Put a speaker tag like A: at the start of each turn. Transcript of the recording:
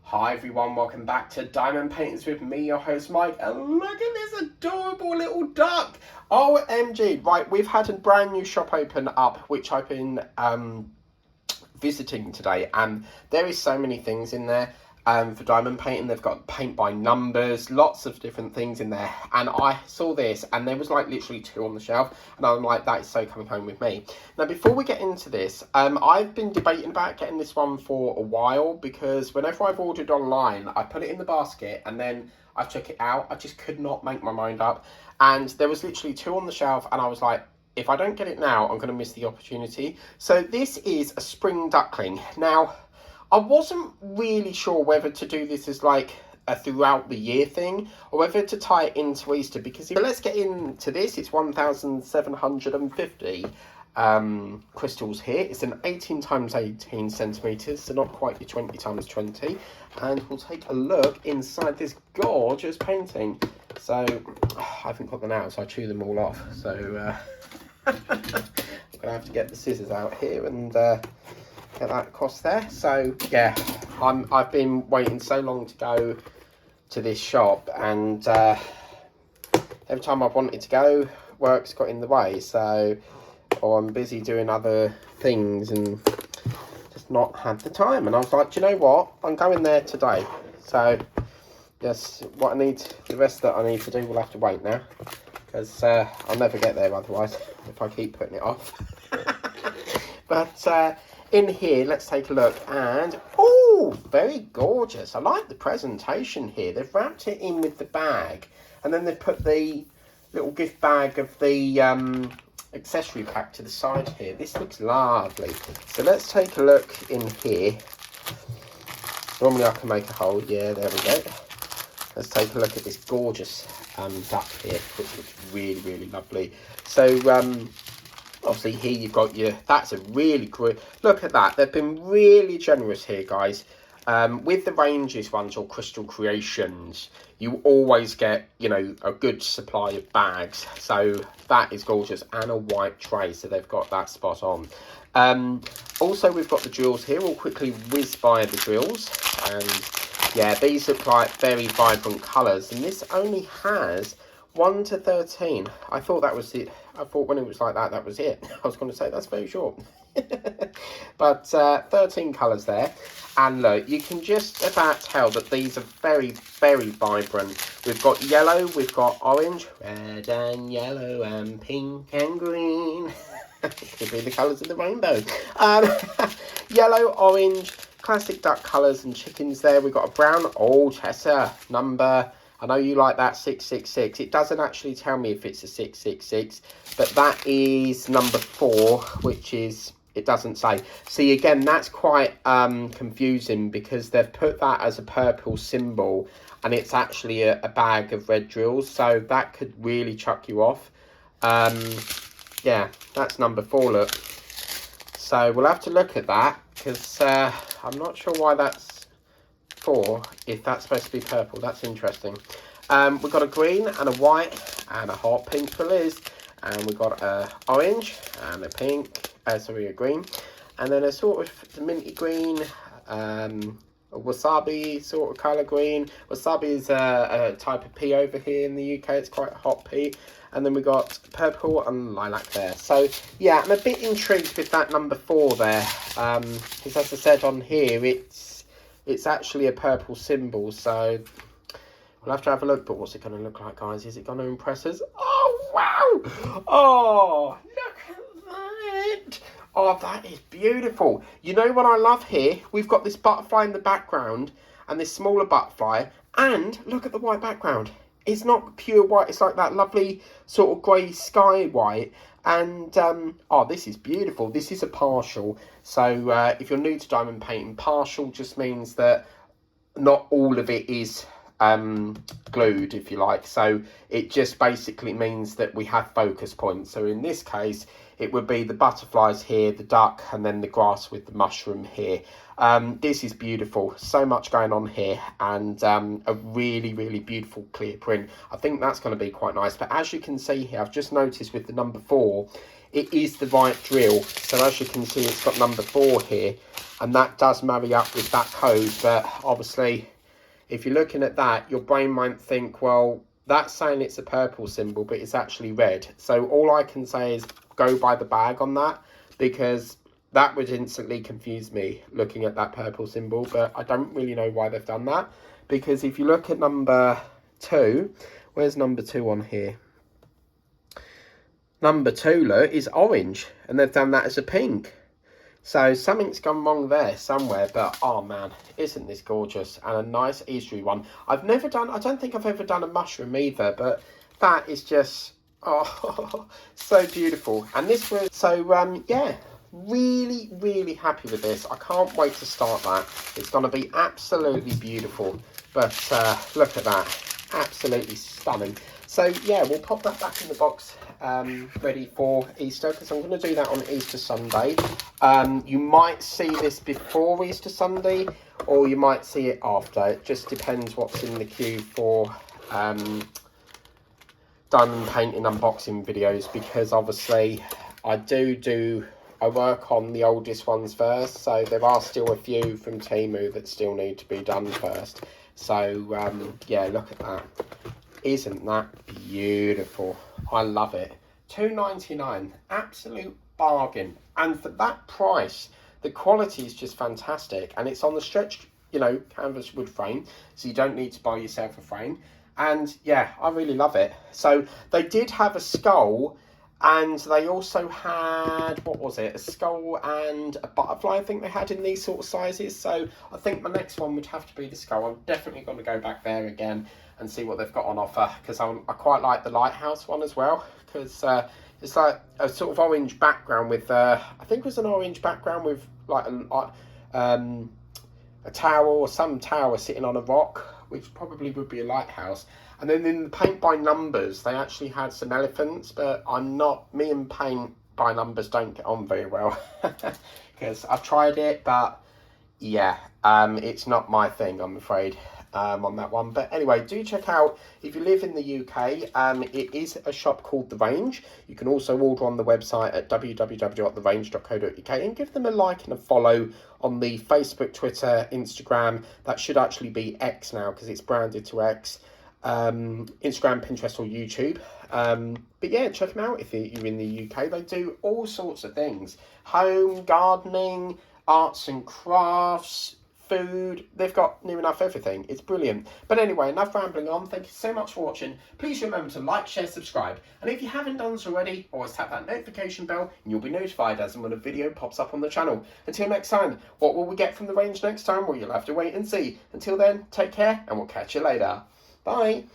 A: Hi everyone, welcome back to Diamond Paintings with me, your host Mike, and look at this adorable little duck. OMG, right, we've had a brand new shop open up, which I've been visiting today, and there is so many things in there for diamond painting. They've got paint by numbers, lots of different things in there, and I saw this and there was like literally 2 on the shelf, and I'm like, that is so coming home with me. Now before we get into this, I've been debating about getting this one for a while, because whenever I've ordered online I put it in the basket and then I took it out. I just could not make my mind up, and there was literally 2 on the shelf, and I was like, if I don't get it now, I'm going to miss the opportunity. So this is a spring duckling. Now, I wasn't really sure whether to do this as like a throughout the year thing, or whether to tie it into Easter, because let's get into this. It's 1,750 crystals here. It's an 18 times 18 centimeters, so not quite your 20 times 20. And we'll take a look inside this gorgeous painting. So, I haven't got them out, so I chew them all off. So, I'm gonna have to get the scissors out here and get that across there. So yeah, I've been waiting so long to go to this shop, and every time I've wanted to go, work's got in the way. So, or I'm busy doing other things and just not had the time. And I was like, do you know what? I'm going there today. So yes, what I need, the rest that I need to do will have to wait now, because I'll never get there otherwise if I keep putting it off. But in here, let's take a look, and oh, very gorgeous. I like the presentation here. They've wrapped it in with the bag, and then they've put the little gift bag of the accessory pack to the side here. This looks lovely. So let's take a look in here. Normally I can make a hole. Yeah, there we go. Let's take a look at this gorgeous duck here, which looks really, really lovely. So obviously here you've got your, that's a really great, look at that. They've been really generous here, guys. With the ranges ones or crystal creations, you always get, you know, a good supply of bags. So that is gorgeous, and a white tray, so they've got that spot on. Also we've got the drills here. We'll quickly whiz by the drills, and yeah, these look like very vibrant colours, and this only has 1 to 13. I thought that was it. I thought when it was like that, that was it. I was going to say that's very short. But 13 colours there. And look, you can just about tell that these are very, very vibrant. We've got yellow, we've got orange, red and yellow and pink and green. Could be the colours of the rainbow. Yellow, orange, classic duck colours and chickens there. We've got a brown, oh, Tessa, number, I know you like that, 666. It doesn't actually tell me if it's a 666, but that is number 4, which is, it doesn't say. See, again, that's quite confusing, because they've put that as a purple symbol, and it's actually a bag of red drills, so that could really chuck you off. Yeah, that's number 4, look. So we'll have to look at that, because I'm not sure why that's 4, if that's supposed to be purple. That's interesting. We've got a green and a white and a hot pink for Liz, and we've got a orange and a pink, sorry, a green, and then a sort of minty green, a wasabi sort of colour green. Wasabi is a type of pea over here in the UK. It's quite a hot pea. And then we got purple and lilac there. So yeah, I'm a bit intrigued with that number 4 there, because as I said on here, it's actually a purple symbol. So we'll have to have a look. But what's it going to look like, guys? Is it going to impress us? Oh wow! Oh, look at that! Oh, that is beautiful. You know what I love here? We've got this butterfly in the background, and this smaller butterfly, and look at the white background. It's not pure white. It's like that lovely sort of grey sky white. And, oh, this is beautiful. This is a partial. So, if you're new to diamond painting, partial just means that not all of it is glued, if you like. So, it just basically means that we have focus points. So, in this case, it would be the butterflies here, the duck, and then the grass with the mushroom here. This is beautiful. So much going on here, and a really, really beautiful clear print. I think that's going to be quite nice. But as you can see here, I've just noticed with the number 4, it is the right drill. So as you can see, it's got number 4 here, and that does marry up with that code. But obviously, if you're looking at that, your brain might think, well, that's saying it's a purple symbol, but it's actually red. So all I can say is go by the bag on that, because that would instantly confuse me looking at that purple symbol. But I don't really know why they've done that, because if you look at number 2, where's number 2 on here? Number 2, look, is orange, and they've done that as a pink. So something's gone wrong there somewhere, but oh man, isn't this gorgeous? And a nice Eastery one. I've never done, I don't think I've ever done a mushroom either, but that is just, oh, so beautiful. And this was, so yeah, really, really happy with this. I can't wait to start that. It's going to be absolutely beautiful. But look at that, absolutely stunning. So yeah, we'll pop that back in the box, ready for Easter, because I'm going to do that on Easter Sunday. You might see this before Easter Sunday, or you might see it after. It just depends what's in the queue for diamond painting unboxing videos, because obviously I work on the oldest ones first, so there are still a few from Temu that still need to be done first. So yeah, look at that. Isn't that beautiful? I love it. $2.99, absolute bargain. And for that price, the quality is just fantastic. And it's on the stretched, you know, canvas wood frame, so you don't need to buy yourself a frame. And yeah, I really love it. So they did have a skull, and they also had, what was it, a skull and a butterfly, I think they had in these sort of sizes. So I think my next one would have to be the skull. I'm definitely going to go back there again and see what they've got on offer, because I quite like the lighthouse one as well, because it's like a sort of orange background with, I think it was an orange background with like a tower or some tower sitting on a rock, which probably would be a lighthouse. And then in the paint by numbers, they actually had some elephants, but me and paint by numbers don't get on very well, because I've tried it, but yeah, it's not my thing, I'm afraid, on that one. But anyway, do check out, if you live in the UK, it is a shop called The Range. You can also order on the website at www.therange.co.uk, and give them a like and a follow on the Facebook, Twitter, Instagram. That should actually be X now, because it's branded to X. Instagram, Pinterest or YouTube. But yeah, check them out if you're in the UK. They do all sorts of things. Home, gardening, arts and crafts, food. They've got near enough everything. It's brilliant. But anyway, enough rambling on. Thank you so much for watching. Please remember to like, share, subscribe. And if you haven't done so already, always tap that notification bell and you'll be notified as and when a video pops up on the channel. Until next time, what will we get from the range next time? Well, you'll have to wait and see. Until then, take care and we'll catch you later. Bye.